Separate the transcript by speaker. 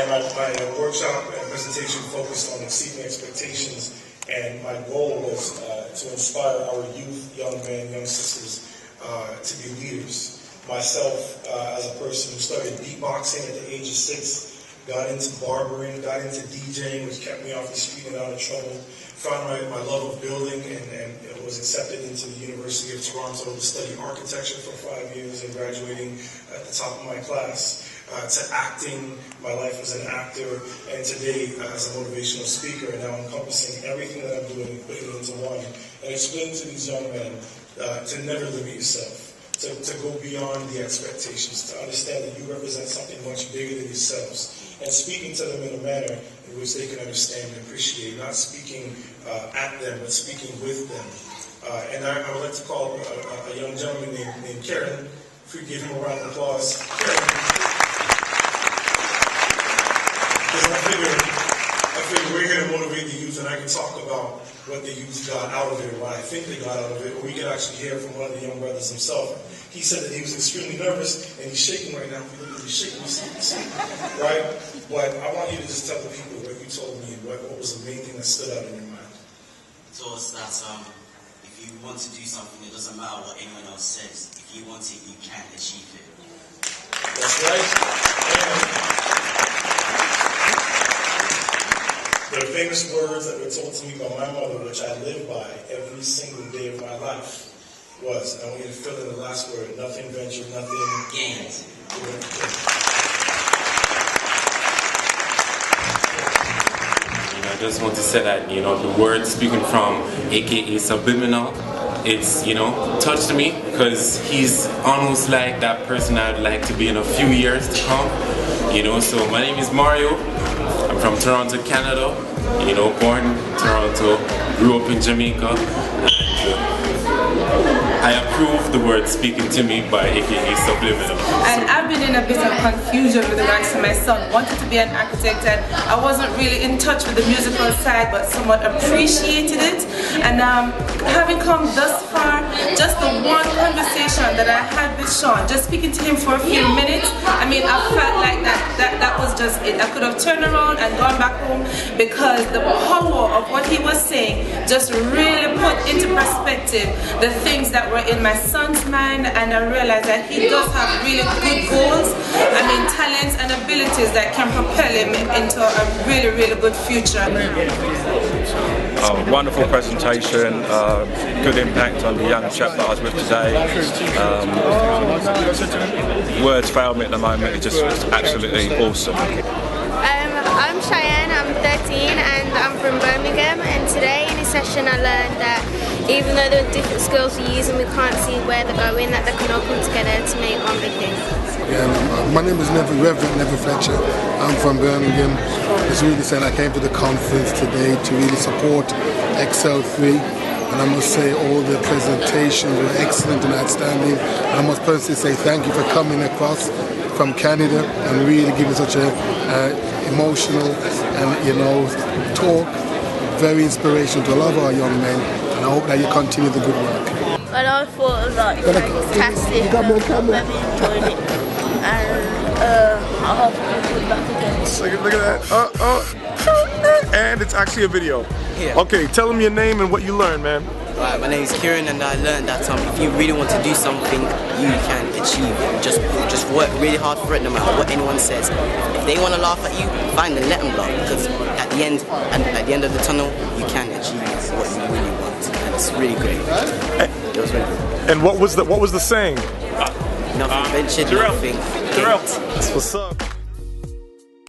Speaker 1: And my workshop and presentation focused on exceeding expectations, and my goal was to inspire our youth, young men, young sisters to be leaders. Myself, as a person who started beatboxing at the age of 6, got into barbering, got into DJing, which kept me off the street and out of trouble, found my love of building, and was accepted into the University of Toronto to study architecture for 5 years and graduating at the top of my class. To acting, my life as an actor, and today as a motivational speaker, and now encompassing everything that I'm doing, putting it into one, and explaining to these young men to never limit yourself, to go beyond the expectations, to understand that you represent something much bigger than yourselves, and speaking to them in a manner in which they can understand and appreciate, not speaking at them, but speaking with them. And I would like to call a young gentleman named Karen. If we give him a round of applause. Karen. I figure we're here to motivate the youth, and I can talk about what the youth got out of it, or what I think they got out of it, or we can actually hear from one of the young brothers himself. He said that he was extremely nervous, and he's shaking right now. He's shaking, right? But I want you to just tell the people what you told me, and what was the main thing that stood out in your mind.
Speaker 2: So it's that if you want to do something, it doesn't matter what anyone else says. If you want it, you can achieve it.
Speaker 1: That's right. And the famous words that were told to me by my mother, which I live by every single day of my life, was, I want you to fill in the last word, nothing ventured, nothing
Speaker 2: gained.
Speaker 3: I just want to say that, the word speaking from a.k.a. SUBLIMINAL, it's, touched me, because he's almost like that person I'd like to be in a few years to come. So my name is Mario. I'm from Toronto, Canada. Born in Toronto, grew up in Jamaica. I approve the word speaking to me by a.k.a. SUBLIMINAL.
Speaker 4: And I've been in a bit of confusion with regards to my son. Wanted to be an architect, and I wasn't really in touch with the musical side, but somewhat appreciated it. And having come thus far, just the one conversation that I had with Sean, just speaking to him for a few minutes, I felt like that was just it. I could have turned around and gone back home, because the power of what he was saying just really put into perspective the things that were in my son's mind, and I realized that he does have really good goals, talents and abilities that can propel him into a really, really good future.
Speaker 5: Wonderful presentation, good impact on the young chap that I was with today. Words fail me at the moment, it's absolutely awesome.
Speaker 6: I'm Cheyenne, I'm 13 and I'm from Birmingham, and today in this session I learned that even though there are different skills we use and we can't see where they're going, that they can all come together to make one big thing.
Speaker 7: Yeah, my name is Reverend Neville Fletcher. I'm from Birmingham. As really said, I came to the conference today to really support Excell3, and I must say all the presentations were excellent and outstanding. And I must personally say thank you for coming across from Canada and really giving such a emotional and talk, very inspirational to a lot of our young men, and I hope that you continue the good work.
Speaker 6: Well, I thought it was fantastic. I really enjoyed it, and I hope we come back again.
Speaker 8: Look at that! And it's actually a video.
Speaker 9: Yeah.
Speaker 8: Okay, tell them your name and what you learned, man.
Speaker 9: Right, my name is Kieran, and I learned that if you really want to do something, you can achieve it. Just work really hard for it, no matter what anyone says. If they want to laugh at you, fine, then let them laugh. Because at the end of the tunnel, you can achieve what you really want, and it's really great. It was really good.
Speaker 8: And what was the saying?
Speaker 9: Nothing ventured, nothing gained.
Speaker 8: That's what's up.